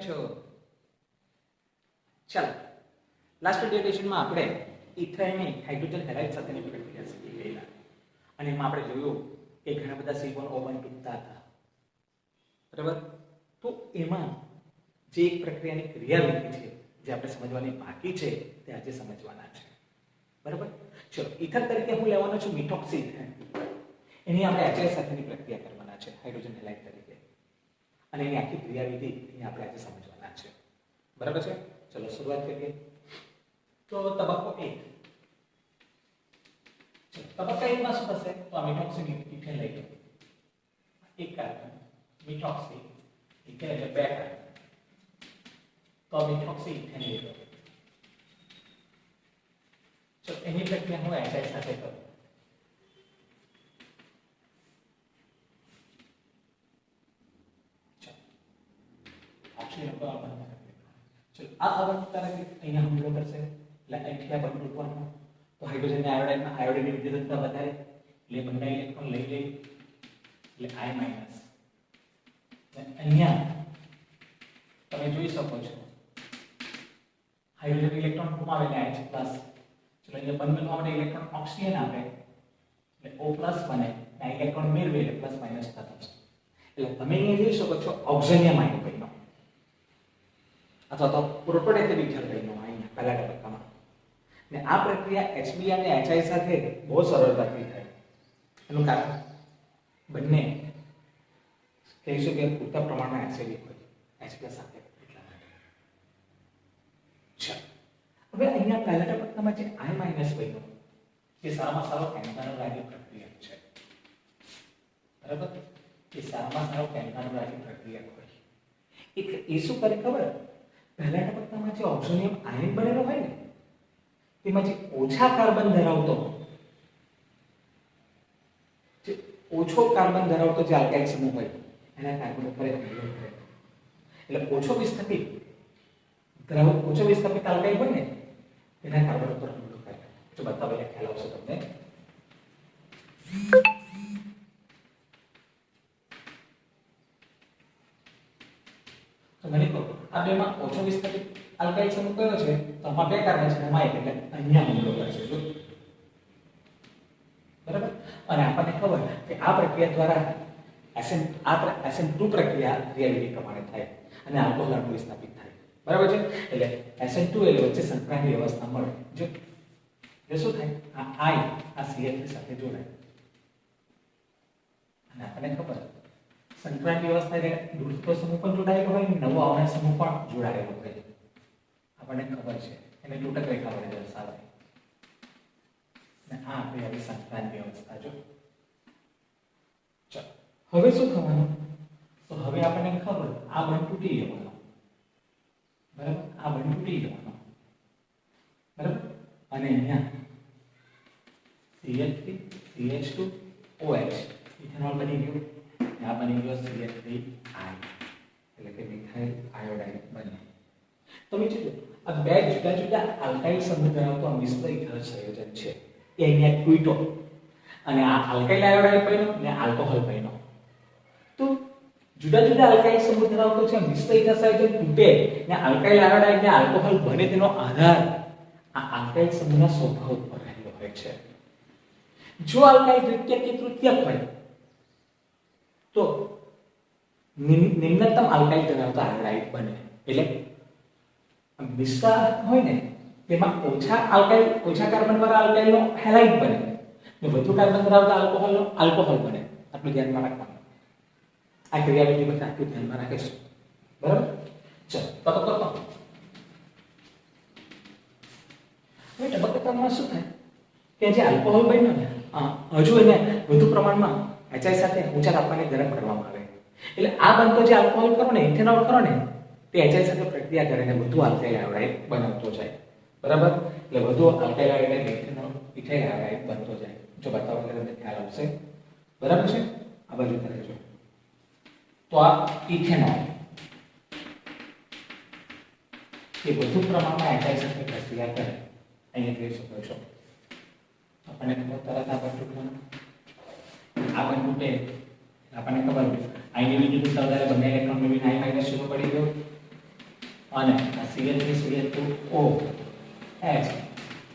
છો? ચાલો, લાસ્ટ ડેરિવેશનમાં આપણે ઇથાઇનની હાઇડ્રોજન હેલાઇડ સાથેની પ્રક્રિયા શીખી ગયેલા અને એમાં આપણે જોયું કે ઘણા બધા C1O1 તૂટતા હતા, બરાબર? તો એમાં જે એક પ્રક્રિયાની ક્રિયાવિધિ છે જે આપણે સમજવાની બાકી છે તે આજે સમજવાના છે, બરાબર? ચલો, ઇથર તરીકે હું લેવાનો છું મિથોક્સી ઇથેન. એની આપણે HCl સાથેની પ્રક્રિયા કરવાના છે હાઇડ્રોજન હેલાઇડ તરીકે, અને એની આખી ક્રિયાવિધિ એને આપણે આજે સમજવાના છે, બરાબર છે? ચલો શરૂઆત કરીએ. તો તબક્કો 1. તબક્કા 1 માં શું થશે? તો આ મિથોક્સી ઇથેન લઈ લો, એક કાર્બન મિથોક્સી ઇથેન એટલે બે કાર્બન, તો મિથોક્સી ઇથેન લઈ લો. તો એની પ્રક્રિયા હું HI સાથે કરું. આ અવસ્થાને અહીંયા હુમલો કરશે એટલે અહીંથી આ બંધ તૂટવાનો, તો હાઇડ્રોજન આયોડાઇડમાં આયોડિનની વિદ્યુતતા વધારે એટલે બંને ઇલેક્ટ્રોન લઈ લે એટલે I-. અહીંયા તમે જોઈ શકો છો હાઇડ્રોજન ઇલેક્ટ્રોન ગુમાવે એટલે H+. ચલો અહીંયા બંધવા માટે ઇલેક્ટ્રોન ઓક્સિજન આપે એટલે O+ બને, આ ઇલેક્ટ્રોન મેળવે એટલે પ્લસ માઈનસ થતા છે. એટલે તમે અહીંયા જોઈ શકો છો ઓક્સિજનિયમ આયન બન્યો અથવા તો પ્રોટોનેગેટિવ જળ બન્યો અહીંયા પહેલા તબક્કામાં. ને આ પ્રક્રિયા HB અને HI સાથે બહુ સરળતાથી થાય. એનું કારણ બંને કહીશું કે પૂરતા પ્રમાણમાં એસિડિક હોય H+ સાથે, એટલા માટે. ચાલો, હવે અહીંયા પહેલા તબક્કામાં જે I- બન્યો એ સારામાં સારો કેન્ટાનોરાની પ્રક્રિયા છે, બરાબર? એ સારામાં સારો કેન્ટાનોરાની પ્રક્રિયા હોય. એક એ શું કરે ખબર? પહેલા તબક્કામાં જે ઓક્સિજનિયમ આયન બનેલો હોય ને તેમાં જે ઓછા કાર્બન ધરાવતો જે આલ્કાઇલ સમૂહ હોય એના કાર્બન ઉપર હુમલો કરે. એટલે ઓછો વિસ્થાપિત આલ્કાઇલ હોય ને એના કાર્બન ઉપર હુમલો કરે. જો બતાવો એટલે ખ્યાલ આવશે તમને. તો મને કહો આ બેમાં ઓછો વિસ્થાપિત આલ્કાઇલ સમૂહ કયો છે? તો આમાં બે કાર્બન છે, એમાં એક, એટલે અહીંયા હુમલો કરશે. જો બરાબર. અને આપણને ખબર કે આ પ્રક્રિયા દ્વારા SN2 પ્રક્રિયા રિએલિટી પ્રમાણે થાય અને આલ્કોહોલ અણુ વિસ્થાપિત થાય, બરાબર છે? એટલે SN2 એટલે વચ્ચે સંક્રાંતિ અવસ્થા મળે. જો એ શું થાય? આ I આ CH3 સાથે જોડાય અને આપણને ખબર સંક્રાંતિ અવસ્થા એટલે દૂરસ્થ સમૂહ પણ જોડાયેલો હોય ને નવો આવનાર સમૂહ પણ જોડાયેલો હોય. આપણને ખબર છે, એને તૂટક રેખા વડે દર્શાવાય. અને આ આપણી આવી સંક્રાંતિ અવસ્થા. જો ચાલો, હવે શું થવાનું? તો હવે આપણને ખબર આ બંધ તૂટી જવાનો, બરાબર? આ બંધ તૂટી જવાનો, બરાબર? અને અહીંયા CH3 CH2 OH ઇથેનોલ બની ગયું. આ બની ગયો CH3I એટલે કે મિથાઇલ આયોડાઇડ બને. તમે જોજો આ બે જુદા જુદા આલ્કાઇલ સમૂહ ધરાવતો મિશ્ર ઇથર સંયોજન છે એ અહીંયા તૂટ્યો અને આ આલ્કાઇલ આયોડાઇડ બન્યો અને આલ્કોહોલ બન્યો. તો જુદા જુદા આલ્કાઇલ સમૂહ ધરાવતો છે મિશ્ર ઇથર સંયોજન તૂટે ને આલ્કાઇલ આયોડાઇડ ને આલ્કોહોલ બને તેનો આધાર આ આલ્કાઇલ સમૂહના સ્વભાવ ઉપર રહેલો હોય છે. જો આલ્કાઇલ દ્વિતીયક કે તૃતીયક હોય તો નિમ્નતમ આલ્કાઇલ ધરાવતા આયોડાઇડ બને. એટલે મિશ્ર હોય ને તેમાં ઓછા કાર્બન વાળા આલ્કાઇલનો હેલાઇડ બને ને વધુ કાર્બન ધરાવતા આલ્કોહોલનો આલ્કોહોલ બને. આટલું ધ્યાનમાં રાખવાનું. આ ક્રિયાવિધિ પર આટલું ધ્યાનમાં રાખીશું, બરાબર? ચલો તબક્કો હવે તબક્કામાં શું થાય કે જે આલ્કોહોલ બન્યો ને હજુ એને વધુ પ્રમાણમાં HI સાથે ઊંચા તાપમાને ગરમ કરવામાં આવે. એટલે આ બનતો જે આલ્કોહોલ કરો ને ઇથેનોલ કરો ને તે HI સાથે પ્રક્રિયા કરીને વધુ આલ્કાઇલ આયોડાઇડ બનાવતો જાય, બરાબર? એટલે વધુ આલ્કાઇલ આયોડાઇડ ઇથાઇલ આયોડાઇડ બનતો જાય. જો બતાવો એટલે તમને ખ્યાલ આવશે, બરાબર છે? આ બાજુ કરજો. તો આ ઇથેનોલ એ વધુ પ્રમાણમાં HI સાથે પ્રક્રિયા કરે. અહીંયા જોઈ શકો છો આપણને ખબર તરત આ બંધ તૂટવાનું. આ બંધ તૂટે આપણને ખબર I ની વિદ્યુતતા વધારે બંને ઇલેક્ટ્રોન મેળવીને I- શરૂ પડી ગયો અને આ CH3CH2O H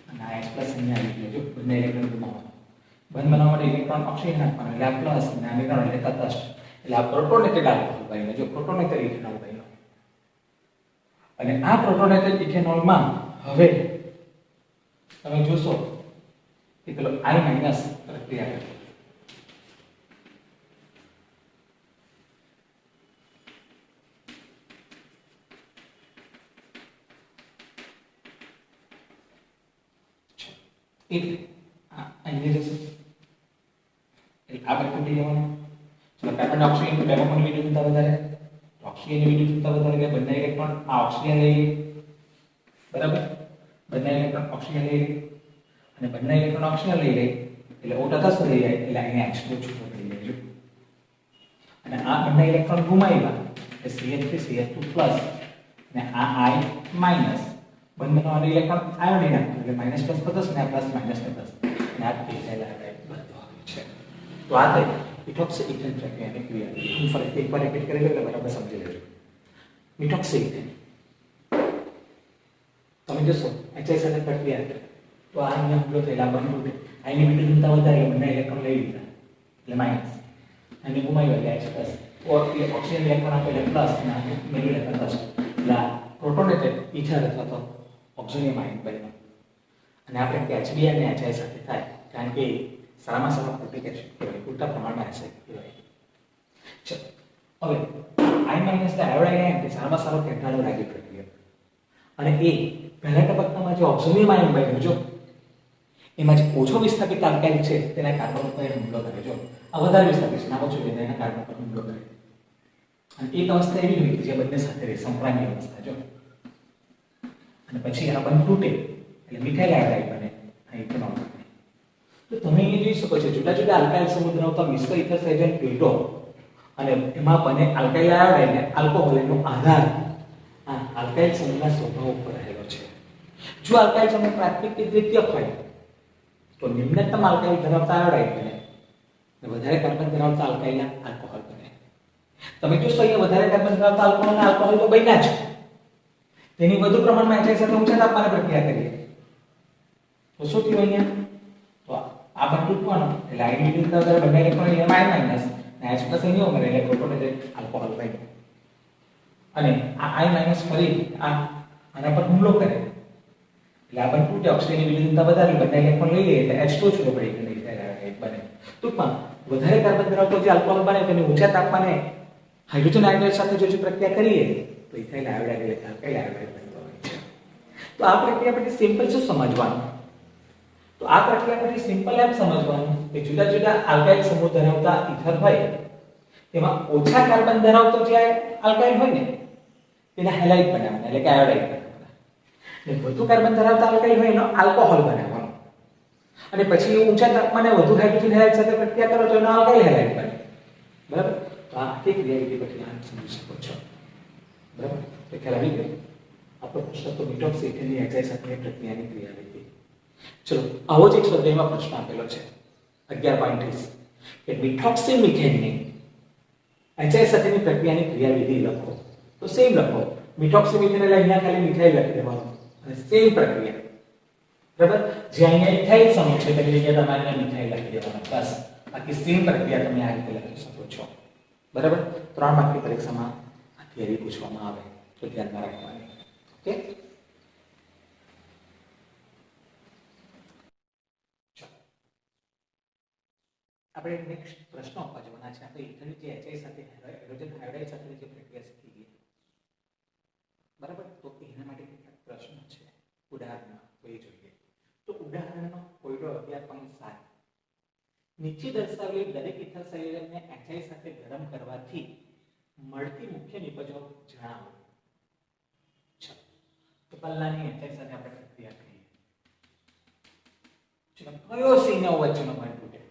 અને આ H પ્લસ અહીંયા આવી ગયો જો બંને ઇલેક્ટ્રોન ગુમાવવાનો બંધ બનાવવા માટે ઇલેક્ટ્રોન ઓક્સિજન આપવાનો એટલે આ પ્લસ અને આ નેગેટિવ એટલે તટસ્થ એટલે આ પ્રોટોનેટેડ આલ્કોહોલ બન્યો જો પ્રોટોનેટેડ ઇથેનોલ બન્યો અને આ પ્રોટોનેટેડ ઇથેનોલમાં હવે તમે જોશો કે પેલો I- પ્રક્રિયા કરે એટલે અહીંયા જશે એટલે આ બધું લેવાનું ચલો કાર્બન ઓક્સિજન ડેમોન વિદ્યુતતા વધારે ઓક્સિજન વિદ્યુતતા વધારે કે બંને ઇલેક્ટ્રોન આ ઓક્સિજન લઈ બરાબર બંને ઇલેક્ટ્રોન ઓક્સિજન લઈ અને બંને ઇલેક્ટ્રોન ઓક્સિજન લઈ લે એટલે O તટસ્થ થઈ જાય એટલે અહીંયા H2 છૂટો પડી જાય અને આ બંને ઇલેક્ટ્રોન ગુમાવ્યા એટલે CH3CH2+ અને આ I- બંનેનો ઇલેક્ટ્રોન આયોડિન આપો એટલે માઈનસ પ્લસ પ્લસ અને પ્લસ માઈનસ પ્લસ અને આ ઇથાઇલ આયોડાઇડ બધું આવે છે તો આ થઈ મિથોક્સી ઇથેન પ્રક્રિયાની ક્રિયા હું ફરીથી એકવાર રિપીટ કરી લઉં એટલે બરાબર સમજી લેજો મિથોક્સી ઇથેન તમે જોશો HI સાથે પ્રક્રિયા તો આ અહીંયા હુમલો થયેલા બંને આની વિદ્યુતતા વધારે બંને ઇલેક્ટ્રોન લઈ લીધા એટલે માઈનસ અને ગુમાવ્યો એટલે H પ્લસ ઓક્સિજન ઇલેક્ટ્રોન આપે એટલે પ્લસ અને મેળવી લેતા પ્લસ એટલે પ્રોટોનેટેડ ઇથર અથવા તો ઓક્સિજન આયન બન્યો અને આપણે કે HB અને HI સાથે થાય કારણ કે સારામાં સારા પ્રોટીક એસિડ કહેવાય પૂરતા પ્રમાણમાં એસિડ કહેવાય ચલો હવે I- ને આયોડાઇન કે સારામાં સારો કેટાયન લાગી પ્રક્રિયા અને એ પહેલા તબક્કામાં જે ઓક્સિજન આયન બન્યો જો એમાં જે ઓછો વિસ્થાપિત આલ્કાઇલ છે તેના કાર્બન ઉપર હુમલો કરે જો આ વધારે વિસ્થાપિત છે ના ઓછો છે તેના કાર્બન પર હુમલો કરે અને એક અવસ્થા એવી હોય કે જે બંને સાથે રહે સંપ્રામની અવસ્થા જો અને પછી આ બંધ તૂટે એટલે મિથાઇલ આયોડાઇડ બને આ ઇથેનોલ બને તો તમે અહીં જોઈ શકો છો જુદા જુદા આલ્કાઇલ સમૂહ ધરાવતા મિશ્ર ઇથર સંયોજન પ્લેટો અને એમાં બને આલ્કાઇલ આયોડાઇડ અને આલ્કોહોલ એનો આધાર આ આલ્કાઇલ સમૂહના સ્વભાવ ઉપર રહેલો છે જો આલ્કાઇલ સમૂહ પ્રાથમિક કે દ્વિતીયક હોય તો નિમ્નતમ આલ્કાઇલ ધરાવતા આયોડાઇડ બને અને વધારે કાર્બન ધરાવતા આલ્કાઇલના આલ્કોહોલ બને તમે જોશો અહીંયા વધારે કાર્બન ધરાવતા આલ્કોહોલના આલ્કોહોલ તો બન્યા છે તેની વધુ પ્રમાણમાં HI સાથે ઊંચા તાપમાને પ્રક્રિયા કરીએ તો શું થયું અહીંયા તો આ બંધ તૂટવાનો એટલે I વિદ્યુતતા વધારે બંને ઇલેક્ટ્રોન I- અને H પ્લસ અહીંયા ઉમેરે એટલે પ્રોટોનેટેડ આલ્કોહોલ બન્યો અને આ I- ફરી આના પર હુમલો કરે એટલે આ બંધ તૂટે ઓક્સિજનની વિદ્યુતતા વધારે બંને ઇલેક્ટ્રોન લઈ લે એટલે H2 છૂટો પડી ગયો ઇથાઇલ આયોડાઇડ બને ટૂંકમાં વધારે કાર્બન ધરાવતો જે આલ્કોહોલ બને તેની ઊંચા તાપમાને હાઇડ્રોજન આયોડાઇડ સાથે જો પ્રક્રિયા કરીએ તો ઇથાઇલ આયોડાઇડ એટલે આલ્કાઇલ આયોડાઇડ બનતો હોય છે તો આ પ્રક્રિયા પછી સિમ્પલ શું સમજવાનું તો આ પ્રક્રિયા પછી સિમ્પલ એમ સમજવાનું કે જુદા જુદા આલ્કાઇલ સમૂહ ધરાવતા ઇથર હોય તેમાં ઓછા કાર્બન ધરાવતો જે આલ્કાઇલ હોય ને તેના હેલાઇડ બનાવવાના એટલે કે આયોડાઇડ બનાવવાના અને વધુ કાર્બન ધરાવતા આલ્કાઇલ હોય એનો આલ્કોહોલ બનાવવાનો અને પછી ઊંચા તાપમાને વધુ હાઇડ્રોજન હેલાઇડ સાથે પ્રક્રિયા કરો તો એનો આલ્કાઇલ હેલાઇડ બને બરાબર તો આ આખી ક્રિયાવિધિ પછી આપ સમજી શકો છો બરાબર તો ખ્યાલ આવી ગયો આપણો પ્રશ્ન તો મિથોક્સી ઇથેનની HI સાથેની પ્રક્રિયાની ક્રિયાવિધિ ચલો આવો જ એક સ્વાધ્યાયમાં પ્રશ્ન આપેલો છે 11.30 કે મિથોક્સી મિથેનની HI સાથેની પ્રક્રિયાની ક્રિયાવિધિ લખો તો સેમ લખો મિથોક્સી મિથેન એટલે અહીંયા ખાલી મિથાઇલ લખી દેવાનું અને સેમ પ્રક્રિયા બરાબર જે અહીંયા ઇથાઇલ સમૂહ છે તેની જગ્યાએ તમારે અહીંયા મિથાઇલ લખી દેવાનું બસ બાકી સેમ પ્રક્રિયા તમે આ રીતે લખી શકો છો બરાબર 3 માર્કની પરીક્ષામાં આ થિયરી પૂછવામાં આવે તો ધ્યાનમાં રાખવાની ઓકે આપણે નેક્સ્ટ પ્રશ્ન આપવા જવાના છે આપણે ઇથેનની જે HI સાથે હાઇડ્રોજન આયોડાઇડ સાથેની જે પ્રક્રિયા શીખી ગયા બરાબર તો એના માટે કેટલાક પ્રશ્નો છે ઉદાહરણમાં તો એ જોઈએ તો ઉદાહરણનો કોયડો 11.7 નીચે દર્શાવેલી દરેક ઇથર સંયોજનને HI સાથે ગરમ કરવાથી મળતી મુખ્ય નિપજો જણાવો તો પહેલાની HI સાથે આપણે પ્રક્રિયા કરીએ ચલો કયો સીનો વચ્ચેનો બંધ તૂટે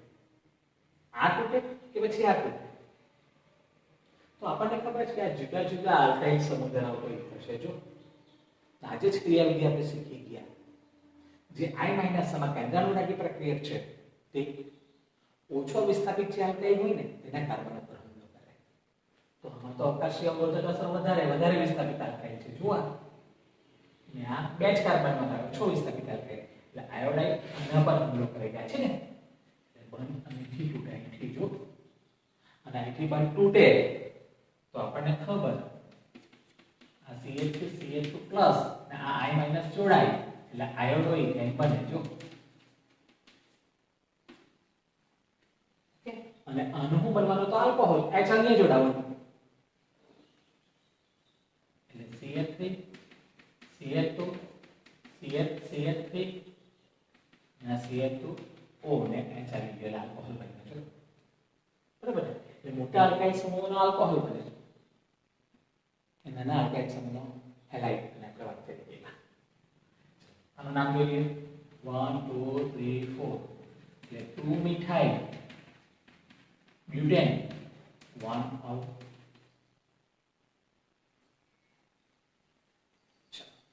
આ તૂટે કે પછી આ તૂટે તો આપણને ખબર છે કે આ જુદા જુદા આલ્કાઇલ સમૂહ ધરાવતો ઇથર છે જો આજે જ ક્રિયાવિધિ આપણે શીખી ગયા જે I- માં કેન્દ્રાનુરાગી પ્રક્રિયક છે તે ઓછો વિસ્થાપિત જે આલ્કાઇલ હોય ને તેના કાર્બન ઉપર હુમલો કરે તો આમાં તો અવકાશી અવરોધક અસર વધારે વિસ્થાપિત આલ્કાઇલ છે જુઓ ને આ બે જ કાર્બનમાં લાવ્યો 26 તરીકે થાય એટલે આયોડાઇન આના પર હુમલો કરી રહ્યા છે ને એટલે બંધ અહીંથી તૂટે અહીંથી જો અને અહીંથી બંધ તૂટે તો આપણને ખબર આ CH2 અને આ I- જોડાય એટલે આયોડોઇક એમ બને જો ઓકે અને આનું શું બનવાનું તો આલ્કોહોલ H અહીંયા જોડાવાનું એટલે CH3 CH2 CH3 અને CH2O ને H આવી ગયેલા આલ્કોહોલ બને છે બરાબર એટલે મોટા આલ્કાઇલ સમૂહનો આલ્કોહોલ બને છે અને નાના આલ્કાઇલ સમૂહનો હેલાઇડ અને આપણે વાત કરી આનું નામ જોઈએ 1 2 3 4 એટલે 2 મિથાઇલ ब्यूटेन 1 ऑफ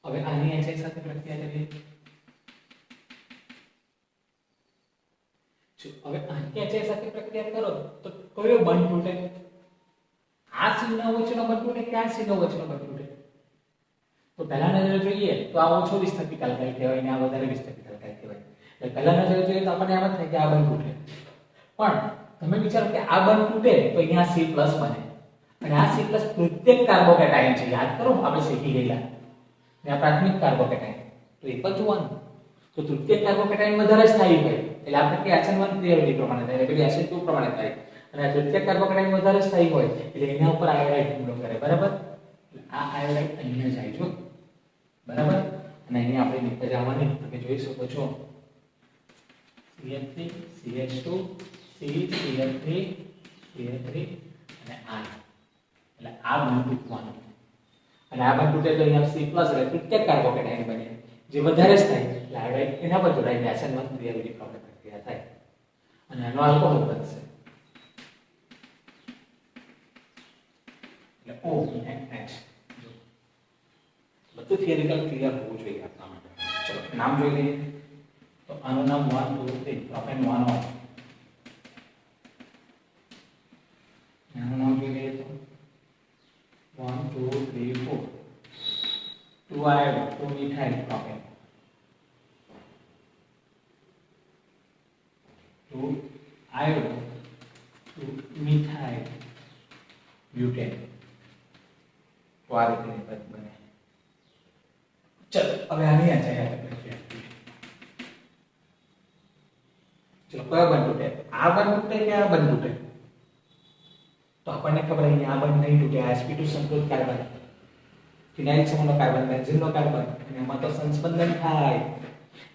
હવે આની HI સાથે પ્રક્રિયા કરીએ હવે આની HI સાથે પ્રક્રિયા કરો તો કયો બંધ તૂટે આ સીનો વચ્ચેનો બંધ તૂટે કે આ સીનો વચ્ચેનો બંધ તૂટે તો પહેલા નજરે જોઈએ તો આ ઓછો વિસ્થાપિત આલ્કાઇલ કહેવાય ને આ વધારે વિસ્થાપિત આલ્કાઇલ કહેવાય એટલે પહેલા નજરે જોઈએ તો આપણને એમ જ થાય કે આ બંધ તૂટે પણ તમે વિચારો કે આ બંધ તૂટે તો અહીંયા C+ બને અને આ C+ પ્રત્યેક કાર્બોકેટાયન છે યાદ કરો આપણે શીખી ગયેલા ને આ પ્રાથમિક કાર્બોકેટાયન તો એક જ જોવાનું તો તૃતીય કાર્બોકેટાયન વધારે સ્થાયી હોય એટલે આપણે કે HN1 ક્રિયાવિધિ પ્રમાણે થાય એટલે HN2 પ્રમાણે થાય અને આ તૃતીય કાર્બોકેટાયન વધારે સ્થાયી હોય એટલે એના ઉપર આયોડાઇડ હુમલો કરે બરાબર આ આયોડાઇડ અહીંયા જાય જો બરાબર અને અહીંયા આપણે નીચે જવાની તમે જોઈ શકો છો CH3 CH2 CH3 CH3 અને I એટલે આ બંધ તૂટવાનું અને આ બંધ તૂટે તો અહીંયા C+ એટલે તૃતીય કાર્બોકેટાયન બને જે વધારે થાય એટલે આયોડાઇડ એના પર જોડાઈને HN1 ક્રિયાવિધિ પ્રક્રિયા થાય અને આનો આલ્કોહોલ બનશે એટલે O અને H બધું થિયરિકલ ક્લિયર હોવું જોઈએ આપણા માટે ચલો નામ જોઈ લઈએ તો આનું નામ 1 2 3 પ્રોપેન 1 ઓફ આનું નામ જોઈ લઈએ તો 1 2 3 4 2 આયોડ 2 મિથાઇલ પ્રોપેન 2 આયોડ 2 મિથાઇલ ब्यूटेन तो आ રીતે પદ બને ચલો હવે આની આ જાય ચલો કયો બંધ તૂટે આ બંધ તૂટે કે આ બંધ તૂટે તો આપણને ખબર અહીંયા આ બંધ નહીં તૂટે આ sp2 સંકૃત કાર્બન ફિનાઇલ સમૂહનો કાર્બન બેન્ઝીનનો કાર્બન અને એમાં તો સંસ્પંદન થાય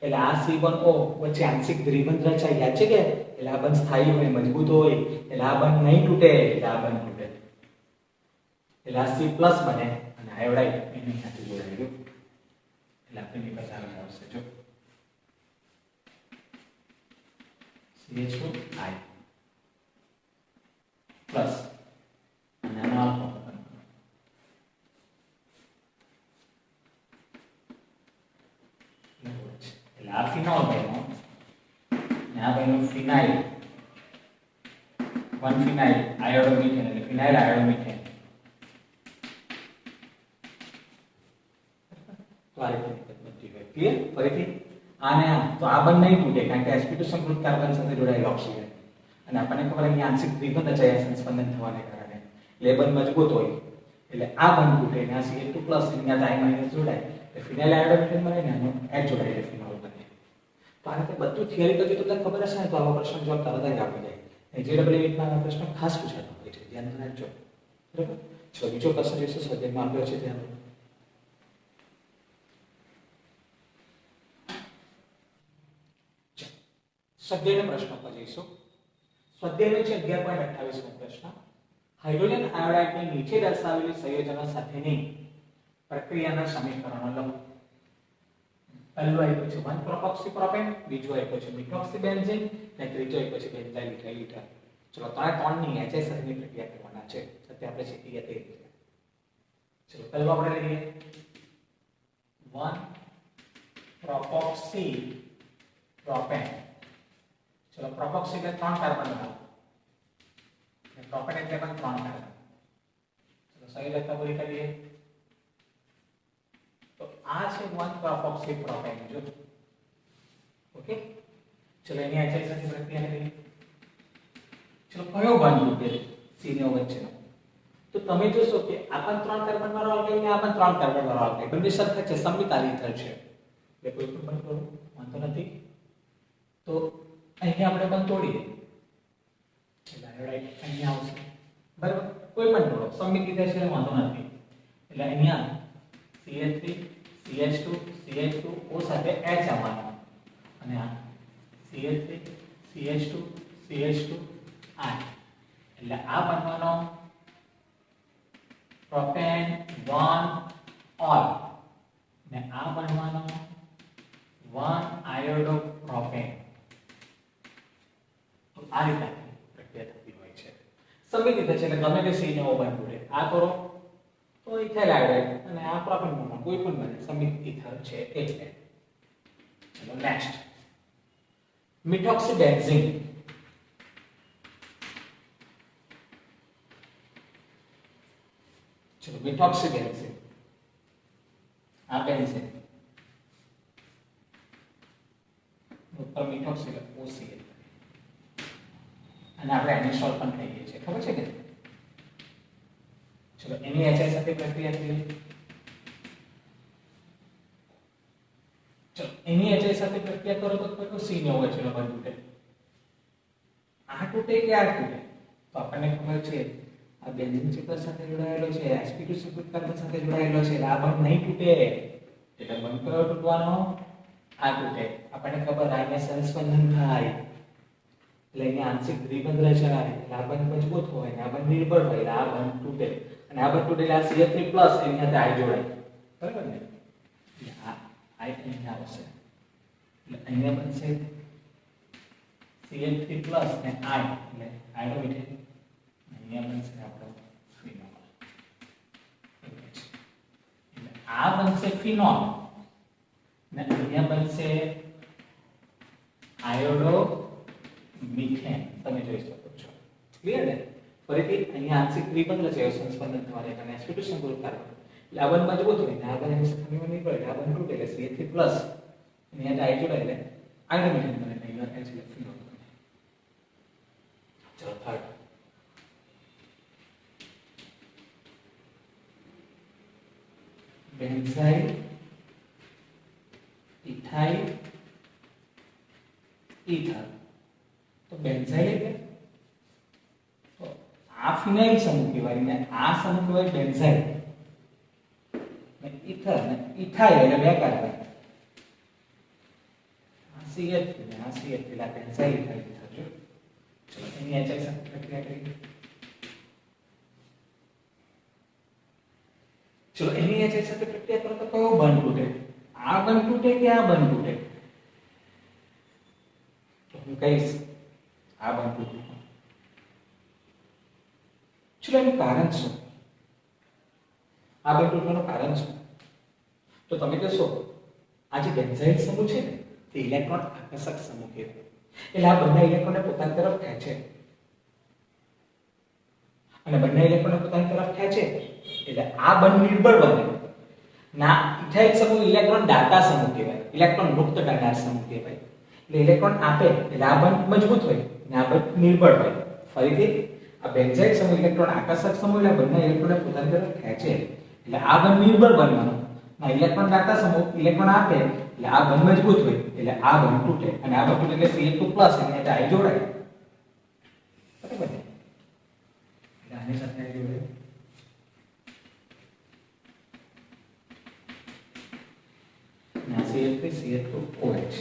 એટલે આ C1O વચ્ચે આંશિક દ્વિબંધ રચાય યાદ છે કે એટલે આ બંધ સ્થાયી હોય મજબૂત હોય એટલે આ બંધ નહીં તૂટે એટલે આ બંધ તૂટે એટલે આ C+ બને અને આયોડાઇડ એની સાથે જોડાયેલું એટલે આપણી પાસે આવશે જો CH2I પ્લસ અને આનો આલ્કોહોલ એટલે આ ફિનોલ બન્યો અને આ બન્યું ફિનાઇલ 1 ફિનાઇલ આયોડોમિથેન એટલે ફિનાઇલ આયોડોમિથેન તો આ રીતે બનતી હોય ક્લિયર ફરીથી આને તો આ બંધ નહીં તૂટે કારણ કે sp2 સંકૃત કાર્બન સાથે જોડાયેલ ઓક્સિજન અને આપણને ખબર અહીંયા આંશિક દ્વિબંધ રચાય સંસ્પંદન થવાને કારણે એટલે બંધ મજબૂત હોય એટલે આ બંધ તૂટે ને આ Cl2+ અહીંયા I- જોડાય એટલે ફિનાઇલ આયોડોમિથેન બને ને આનો H જોડાય એટલે ફિનોલ બને તો આ રીતે બધું થિયરિકલ જો તમને ખબર હશે ને તો આવા પ્રશ્ન જવાબ તરત જ આપી જાય અને JEE ના પ્રશ્ન ખાસ પૂછાતા હોય છે ધ્યાન રાખજો બરાબર ચલો બીજો પ્રશ્ન જોઈશું સ્વાધ્યાયમાં આપ્યો છે ધ્યાન સ્વાધ્યાયના પ્રશ્નો પર જઈશું સ્વાધ્યાયનો છે 11.28 નો પ્રશ્ન હાઇડ્રોજન આયોડાઇડની નીચે દર્શાવેલી સંયોજનો સાથેની પ્રક્રિયાના સમીકરણો લખો પહેલું આપ્યું છે 1 પ્રોપોક્સી પ્રોપેન બીજું આપ્યું છે મિથોક્સી બેન્ઝીન અને ત્રીજું આપ્યું છે બેન્ઝાઇલ ઇથાઇલ ચલો ત્રણ ની HI સાથેની પ્રક્રિયા કરવાના છે અત્યારે આપણે શીખી ગયા તે રીતે ચલો પહેલું આપણે લઈએ 1 પ્રોપોક્સી પ્રોપેન चलो प्रोपॉक्सी में 3 कार्बन बनाओ प्रोपेन એટલે પણ 3 કાર્બન ચલો સહી લખતા પૂરી કરીએ તો આ છે વન કાર્બોક્સી પ્રોપેન જો ઓકે ચલો એની HI સાથે પ્રક્રિયા કરીએ ચલો કયો બંધ તૂટે સી ને વચ્ચેનો તો તમે જોશો કે આ પણ 3 કાર્બન વાળો આલ્કાઇલ ને આ પણ 3 કાર્બન વાળો આલ્કાઇલ બંને સરખા છે સમમિતાલ ઇથર છે એટલે કોઈ પણ બંધ કરો વાંધો નથી તો અહીંયા આપણે બંધ તોડીએ એટલે આયોડાઇડ અહીંયા આવશે બરાબર કોઈ પણ તોડો સમમિત ઇથર છે વાંધો નથી એટલે અહીંયા CH3 CH2 CH2O સાથે H આવવાનો અને આ CH3 CH2 CH2 I એટલે આ બનવાનો પ્રોપેન 1 ઓલ ને આ બનવાનો 1 આયોડો પ્રોપેન તો આ રીતે પ્રક્રિયા થતી હોય છે સમમિત ઇથર છે એટલે ગમે તે C ને O બનશે આ કરો તો ઇથાઇલ આયોડાઇડ અને આ પ્રોપેન બનવાનો કોઈ પણ બને સમમિત ઇથર છે એટલે ચલો નેક્સ્ટ મિથોક્સીબેન્ઝીન चलो मिथोक्सीबेंजीन आ बेंजीन ऊपर मिथोक्सिल OCl અને આપણે એનિસોલ પણ કહીએ છીએ ખબર છે કે ચલો એની HI સાથે પ્રક્રિયા કરીએ ચલો એની HI સાથે પ્રક્રિયા કરો તો કયો C ને O વચ્ચેનો બંધ તૂટે આ તૂટે કે આ તૂટે તો આપણને ખબર છે આ બેન્ઝીન ચક્ર સાથે જોડાયેલો છે sp2 સલ્ફેટ કાર્બન સાથે જોડાયેલો છે આ બંધ નહીં તૂટે એટલે બંધ કયો તૂટવાનો આ તૂટે આપણને ખબર આને સંસ્પંદન થાય એટલે એને આંશિક દ્વિબંધ રચના એટલે આ બંધ મજબૂત હોય ને આ બંધ નિર્બળ હોય એટલે આ બંધ તૂટે અને આ બંધ તૂટે એટલે આ CH3+ એની સાથે I જોડાય બરાબર ને એટલે આ I અહીંયા આવશે એટલે અહીંયા બનશે CH3+ ને I એટલે આયનો મિથેન અહીંયા બનશે આપણો ફિનોલ એટલે આ બનશે ફિનોલ ને અહીંયા બનશે આયોડો મિથેન તમે જોઈ શકો છો ક્લિયર ને ફરીથી અહીંયા આંશિક દ્વિબંધ છે સંસ્પંદન થવાને કારણે sp2 સંકુલ કાર્બન એટલે આ બંધ મજબૂત હોય ને આ બંધ સંકલન નહીં પડે આ બંધ તૂટે એટલે CH3+ અહીંયા I જોડાય એટલે આયોડો મિથેન બને અહીંયા H એટલે ફિનોલ બને ચલો થર્ડ बेंजाइल इथाइल ईथर तो बेंजाइल એટલે તો આ ફિનાઇલ સમૂહ કહેવાય ને આ સમૂહ કહેવાય બેન્ઝાઇલ ને ઈથર ને ઇથાઇલ એટલે બે કાર્બન આ CH ને આ CH એટલે બેન્ઝાઇલ ઇથાઇલ ઈથર જો ચલો એની HI સાથે પ્રક્રિયા કરીએ चलो एनी HI સાથે પ્રક્રિયા કરો તો કયો બંધ તૂટે આ બંધ તૂટે કે આ બંધ તૂટે તો હું કહીશ આ બંધ તૂટે ચલો એનું કારણ શું આ બંધ તૂટવાનું કારણ શું તો તમે કહેશો આ જે બેન્ઝાઇલ સમૂહ છે ને તે ઇલેક્ટ્રોન આકર્ષક સમૂહ કહેવાય એટલે આ બંને ઇલેક્ટ્રોનને પોતાની તરફ ખેંચે અને બંને ઇલેક્ટ્રોનને પોતાની તરફ ખેંચે એટલે આ બંધ નિર્બળ બને ના ઇથાઇલ સમૂહ ઇલેક્ટ્રોન દાતા સમૂહ કહેવાય ઇલેક્ટ્રોન મુક્ત કરનાર સમૂહ કહેવાય એટલે ઇલેક્ટ્રોન આપે એટલે આ બંધ મજબૂત હોય અને આ બંધ નિર્બળ હોય ફરીથી આ બેન્ઝાઇલ સમૂહ ઇલેક્ટ્રોન આકર્ષક સમૂહ એટલે બંને ઇલેક્ટ્રોનને પોતાની તરફ ખેંચે એટલે આ બંધ નિર્બળ બનવાનું ના ઇલેક્ટ્રોન દાતા સમૂહ ઇલેક્ટ્રોન આપે એટલે આ બંધ મજબૂત હોય એટલે આ બંધ તૂટે અને આ બંધ તૂટે એટલે CH2+ અને I જોડાય બરાબર ને એટલે આની સાથે I જોડાય ના CH3 CH2OH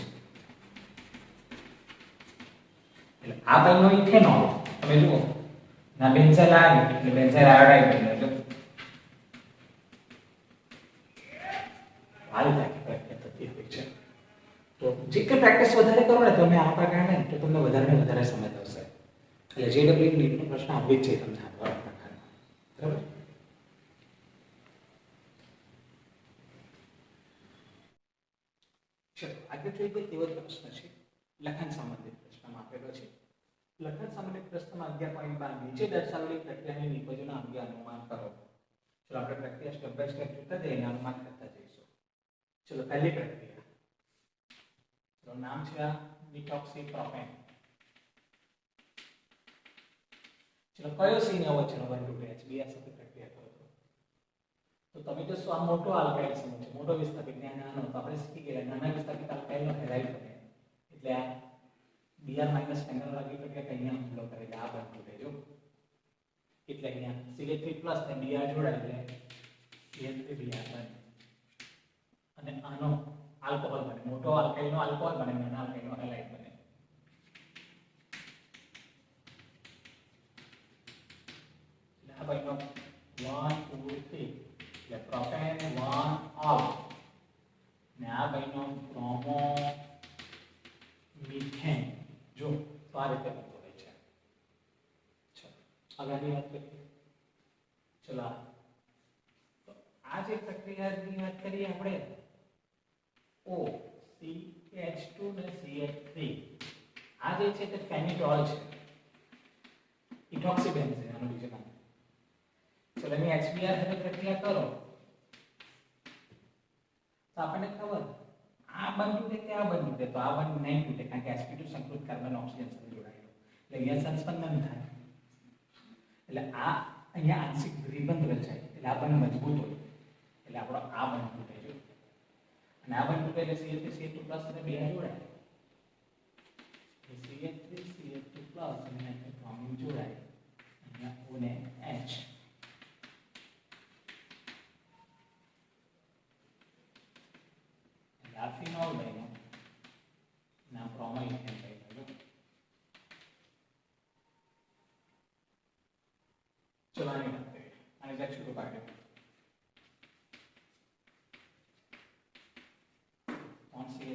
એટલે આ બંનેનો ઇથેનોલ તમે જુઓ ના બેન્ઝાઇલ આયોડ એટલે બેન્ઝાઇલ આયોડાઇડ એટલે આ રીતે પ્રક્રિયા થતી હોય છે તો જેટલી પ્રેક્ટિસ વધારે કરો ને તમે આ પ્રકારને તો તમને વધારે ને વધારે સમજ આવશે એટલે JEE નીટનો પ્રશ્ન આવે જ છે તમને આ પ્રકારનો બરાબર ચલો આગળ જોઈએ તેવો પ્રશ્ન છે લખાણ સંબંધિત પ્રશ્નમાં આપેલો છે લખાણ સંબંધિત પ્રશ્નમાં 11.12 નીચે દર્શાવેલી પ્રક્રિયાની નિપજોના અંગે અનુમાન કરો ચલો આપણે પ્રક્રિયા સ્ટેપ બાય સ્ટેપ જોતા જઈએ અને અનુમાન કરતા જઈશું चलो पहली प्रक्रिया, चलो नाम છે આ ડિટોક્સી પ્રોપેન. ચલો કયો સી ને વચ્ચેનો 1 2 HBr સાથે પ્રક્રિયા કરો તો તમે જોશો આ મોટો આલ્કાઇલ સમૂહ છે, મોટો વિસ્થાપિત ને નાનો, તો આપણે શીખી ગયા નાના વિસ્થાપિત આલ્કાઇલનો હેલાઇડ બને એટલે આ Br- ફેનોલ વાળી પ્રક્રિયા અહીંયા હુમલો કરે એટલે આ બનતું રહે જો, એટલે અહીંયા CH3+ ને Br જોડાય એટલે CH3Br બને અને આનો આલ્કોહોલ બને, મોટો આલ્કાઇલનો આલ્કોહોલ બને, નાના આલ્કાઇલનો હેલાઇડ બને. આ બન્યો 1 2 3 એટલે પ્રોપેન 1 ઓલ ને આ બન્યો બ્રોમો મીથેન. જો તો આ રીતે બનતો હોય છે. ચલો આગળની વાત કરીએ. ચલો તો આ જે પ્રક્રિયાની વાત કરીએ આપણે O CH2 ને CH3, આ જે છે તે ફેનિટોલ છે, ઇથોક્સી બેન્ઝીન આનું બીજું નામ. ચલો એની HBr સાથે પ્રક્રિયા કરો તો આપણને ખબર આ બનતું છે કે આ બનતું છે, તો આ બન નહીં તૂટે કારણ કે sp2 સંકૃત કાર્બન ઓક્સિજન સાથે જોડાયેલો એટલે અહીંયા સંસ્પંદન થાય એટલે આ અહીંયા આંશિક દ્વિબંધ રચાય એટલે આ બન મજબૂત હોય એટલે આપણો આ બન તૂટે છે અને આ બન તૂટે એટલે CH3 અને બે જોડાય CH3 અને બ્રોમિન જોડાય અહીંયા O ને H. આ ફિનોલ બન્યો ના બ્રોમાઇન બન્યો. ચલો આની વાત કરીએ, આને જ છૂટું પાડ્યું. કોણ છે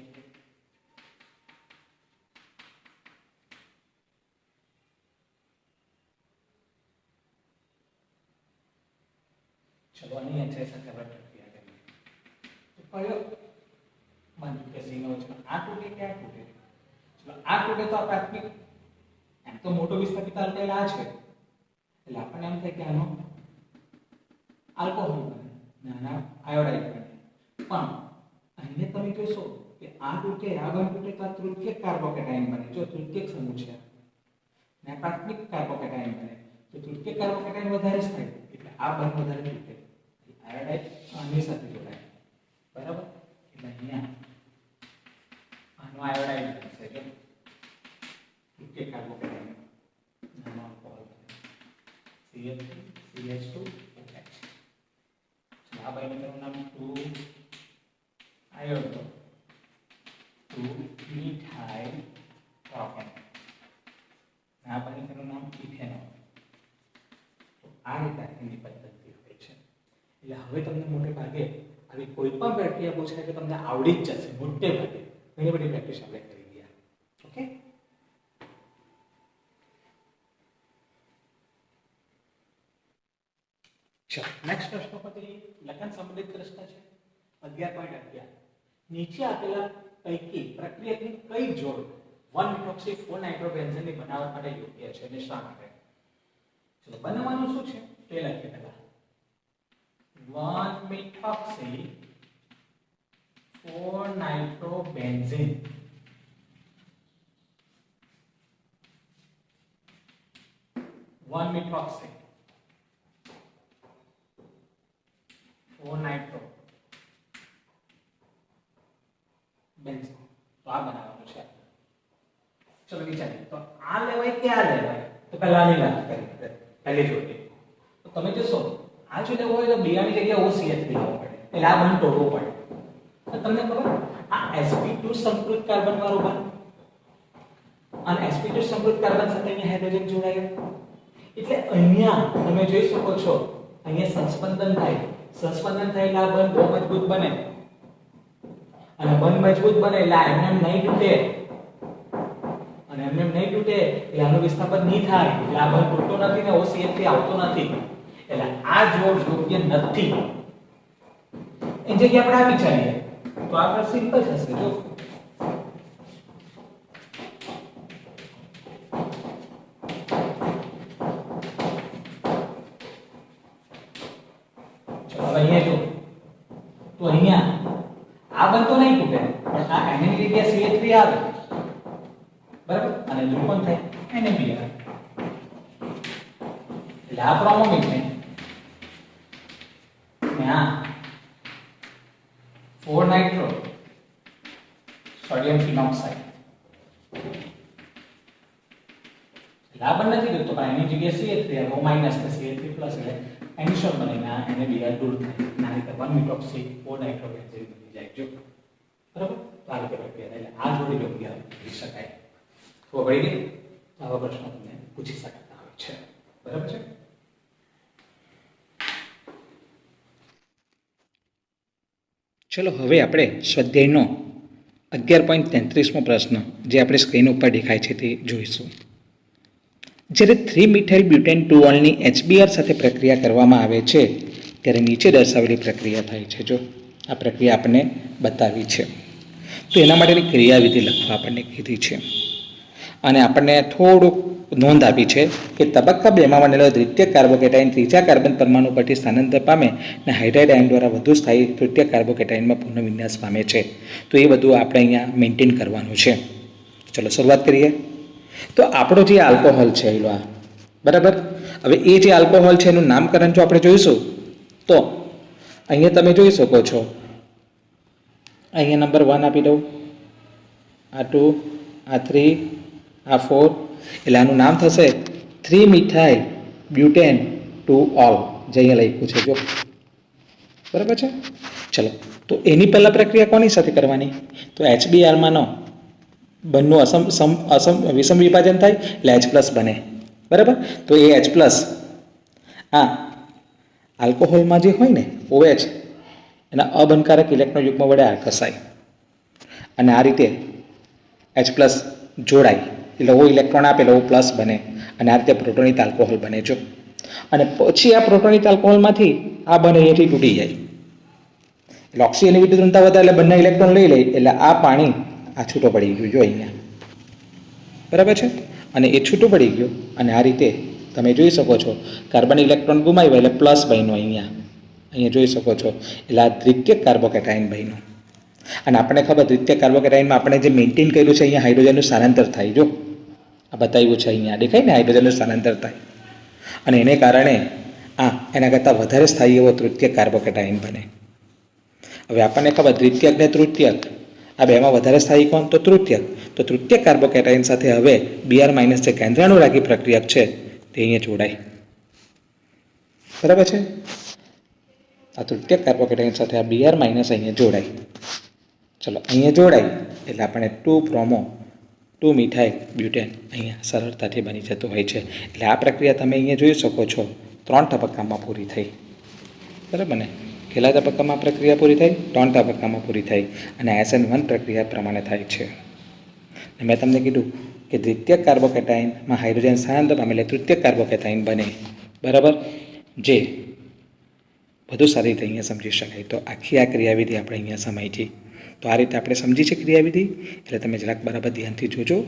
ચલો આની HCl સાથે પ્રક્રિયા કરીએ તો કયો બંધ કે સીનો છે, આ તૂટે કે આ તૂટે? ચલો આ તૂટે તો આ પ્રાથમિક એમ તો મોટો વિસ્થાપિત આલ્કાઇલ આ છે એટલે આપણને એમ થાય કે આનો આલ્કોહોલ બને, નાના આયોડાઇડ બને. પણ અહીંયા તમે જોશો કે આ તૂટે આ બંધ તૂટે તો આ તૃતીયક કાર્બોકેટાયન બને. જો તૃતીયક સમૂહ છે ને પ્રાથમિક કાર્બોકેટાયન બને તો તૃતીયક કાર્બોકેટાયન વધારે થાય એટલે આ બંધ વધારે તૂટે, આયોડાઇડ આની સાથે જોડાય બરાબર. એટલે અહીંયા આનો આયોડાઇડ બનશે જો તૃતીયક કાર્બોકેટાયન નાનો આલ્કોહોલ CH3 CH2 OH. આ બાયનું નામ 2 આયોડો 2 મિથાઇલ પ્રોપેન. આ બાયનું નામ ઇથેનોલ. તો આ રીતે એની પદ્ધતિ હોય છે. એટલે હવે તમને મોટે ભાગે આવી કોઈ પણ પ્રક્રિયા પૂછાય તો તમને આવડી જ જશે મોટે ભાગે. ઘણી બધી પ્રેક્ટિસ આપણે કરી ગયા. ઓકે, ચલો નેક્સ્ટ પ્રશ્ન પર જઈએ. લખન સંબંધિત પ્રશ્ન છે 11.11. નીચે આપેલા પૈકી પ્રક્રિયાની કઈ જોડ 1-મિથોક્સી 4-નાઇટ્રોબેન્ઝીનની બનાવટ માટે યોગ્ય છે અને શા માટે? ચલો બનાવવાનું શું છે તે લખીએ પહેલા. 1-મિથોક્સી 4-નાઇટ્રોબેન્ઝીન મિથોક્સી 4-નાઇટ્રો બેન્ઝીન. તો આ બનાવવાનું છે. ચલો વિચારીએ તો આ લેવાય કે આ લેવાય? તો પહેલા આની વાત કરીએ પહેલી જોડી. તો તમે જોશો આ જો લેવો હોય તો બીઆની જગ્યાએ OCH3 લાવવો પડે એટલે આ બંધ તોડવું પડે. તો તમને ખબર આ sp2 સંકૃત કાર્બન વાળું બંધ અને sp2 સંકૃત કાર્બન સાથે અહીંયા હાઇડ્રોજન જોડાયો એટલે અહીંયા તમે જોઈ શકો છો અહીંયા સંસ્પંદન થાય. સંસ્પંદન થયેલા બંધ બહુ મજબૂત બને અને બંધ મજબૂત બને એટલે એમને નહીં તૂટે અને એમને નહીં તૂટે એટલે આનું વિસ્થાપન નહીં થાય એટલે આ બંધ તૂટતો નથી ને OCH3 આવતો નથી એટલે આ જોડ યોગ્ય નથી. એ જગ્યાએ આપણે આ વિચારીએ તો આગળ સિમ્પલ થશે. જો અહીંયા જો તો અહીંયા આ NaBr એટલે આ બ્રોમોમિથેન ને આ 4 નાઇટ્રો સોડિયમ ફિનોક્સાઇડ એટલે આ બંને થઈ ગયું તો એની જગ્યાએ CH3 આવે માઈનસ કે CH3 પ્લસ એટલે એનિશોન બનીને આ NaBr દૂર થાય આ રીતે 1 મિથોક્સી 4 નાઇટ્રોજન જેવી બની જાય જો બરાબર તો આ રીતે પ્રક્રિયા એટલે આ જોડી પ્રક્રિયા કરી શકાય તો વળી ગઈ આવા પ્રશ્નો તમને પૂછી શકતા હોય છે બરાબર છે ચલો હવે આપણે સ્વાધ્યાયનો 11.33મો પ્રશ્ન જે આપણે સ્ક્રીન ઉપર દેખાય છે તે જોઈશું જ્યારે 3 મિથાઇલ બ્યુટેન 2 ઓલની HBr સાથે પ્રક્રિયા કરવામાં આવે છે ત્યારે નીચે દર્શાવેલી પ્રક્રિયા થાય છે જો આ પ્રક્રિયા આપણને બતાવી છે તો એના માટેની ક્રિયાવિધિ લખવા આપણને કીધી છે અને આપણને થોડુંક નોંધ આપી છે કે તબક્કા 2 માં બનેલો દ્વિતીય કાર્બોકેટાઇન ત્રીજા કાર્બન પરમાણુ પરથી સ્થાનાંતર પામે અને હાઇડ્રાઇડ આયન દ્વારા વધુ સ્થાયી તૃતીય કાર્બોકેટાઇનમાં પુનઃવિન્યાસ પામે છે તો એ બધું આપણે અહીંયા મેન્ટેન કરવાનું છે ચલો શરૂઆત કરીએ તો આપણો જે આલ્કોહોલ છે એલો આ બરાબર હવે એ જે આલ્કોહોલ છે એનું નામકરણ જો આપણે જોઈશું તો અહીંયા તમે જોઈ શકો છો અહીંયા નંબર 1 આપી દઉં આ 2 આ 3 આ 4 એટલે આનું નામ થશે 3 મિથાઇલ બ્યુટેન 2 ઓલ જે અહીંયા લખ્યું છે જો બરાબર છે ચલો તો એની પહેલાં પ્રક્રિયા કોની સાથે કરવાની તો HBrમાંનો બંનેનું વિષમ વિભાજન થાય એટલે H+ બને બરાબર તો એ H+ આ આલ્કોહોલમાં જે હોય ને OH એના અબનકારક ઇલેક્ટ્રોન યુગ્મ વડે આકર્ષાય અને આ રીતે H+ જોડાય એટલે O ઇલેક્ટ્રોન આપે એટલે O+ બને અને આ રીતે પ્રોટોનિત આલ્કોહોલ બને જો અને પછી આ પ્રોટોનિત આલ્કોહોલમાંથી આ બને અહીંયાથી તૂટી જાય એટલે ઓક્સિજનની વિદ્યુતઋણતા વધારે એટલે બંને ઇલેક્ટ્રોન લઈ લે એટલે આ પાણી આ છૂટો પડી ગયું જો અહીંયા બરાબર છે અને એ છૂટું પડી ગયું અને આ રીતે તમે જોઈ શકો છો કાર્બન ઇલેક્ટ્રોન ગુમાવ્યો એટલે પ્લસ બન્યો અહીંયા જોઈ શકો છો એટલે આ દ્વિતીય કાર્બોકેટાઇન બન્યો અને આપણે ખબર દ્વિતીય કાર્બોકેટાઇનમાં આપણે જે મેન્ટેન કર્યું છે અહીંયા હાઇડ્રોજનનું સ્થાનાંતર થાય જો આ બતાવ્યું છે અહીંયા દેખાય ને હાઇડ્રોજનનું સ્થાનાંતર થાય અને એને કારણે એના કરતાં વધારે સ્થાયી એવો તૃતીય કાર્બોકેટાઇન બને હવે આપણને ખબર દ્વિતીયક ને તૃતીયક આ બેમાં વધારે સ્થાયી કોણ તો તૃતીય કાર્બોકેટાઇન સાથે હવે Br- જે કેન્દ્રાનુરાગી પ્રક્રિયક છે તે અહીંયા જોડાય બરાબર છે આ તૃતીય કાર્બોકેટાઇન સાથે આ Br- અહીંયા જોડાય ચલો અહીંયા જોડાય એટલે આપણે 2 બ્રોમો 2 મિથાઇલ બ્યુટેન અહીંયા સરળતાથી બની જતું હોય છે એટલે આ પ્રક્રિયા તમે અહીંયા જોઈ શકો છો 3 તબક્કામાં પૂરી થઈ બરાબર ને કેટલા તબક્કામાં પ્રક્રિયા પૂરી થઈ 3 તબક્કામાં પૂરી થઈ અને SN1 પ્રક્રિયા પ્રમાણે થાય છે મેં તમને કીધું કે દ્વિતીય કાર્બોકેટાઇનમાં હાઇડ્રોજન સ્થાનાંતર પામે એટલે તૃતીય કાર્બોકેટાઇન બને બરાબર જે વધુ સારી રીતે અહીંયા સમજી શકાય તો આખી આ ક્રિયાવિધિ આપણે અહીંયા સમજી તો આ રીતે આપણે સમજી છે ક્રિયાવિધિ એટલે તમે જરાક બરાબર ધ્યાનથી જોજો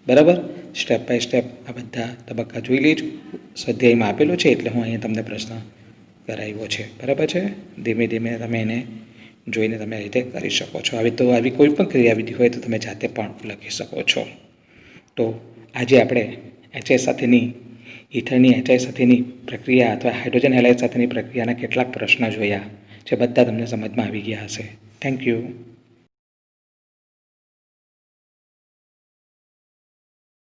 બરાબર સ્ટેપ બાય સ્ટેપ આ બધા તબક્કા જોઈ લેજો સ્વાધ્યાયમાં આપેલો છે એટલે હું અહીંયા તમને પ્રશ્ન કરાવ્યો છે બરાબર છે ધીમે ધીમે તમે એને જોઈને તમે આ રીતે કરી શકો છો આવી કોઈ પણ ક્રિયાવિધિ હોય તો તમે જાતે પણ લખી શકો છો તો આજે આપણે HI સાથેની ઇથરની HI સાથેની પ્રક્રિયા અથવા હાઇડ્રોજન હેલાઇડ સાથેની પ્રક્રિયાના કેટલાક પ્રશ્નો જોયા જે બધા તમને સમજમાં આવી ગયા હશે થેન્ક યુ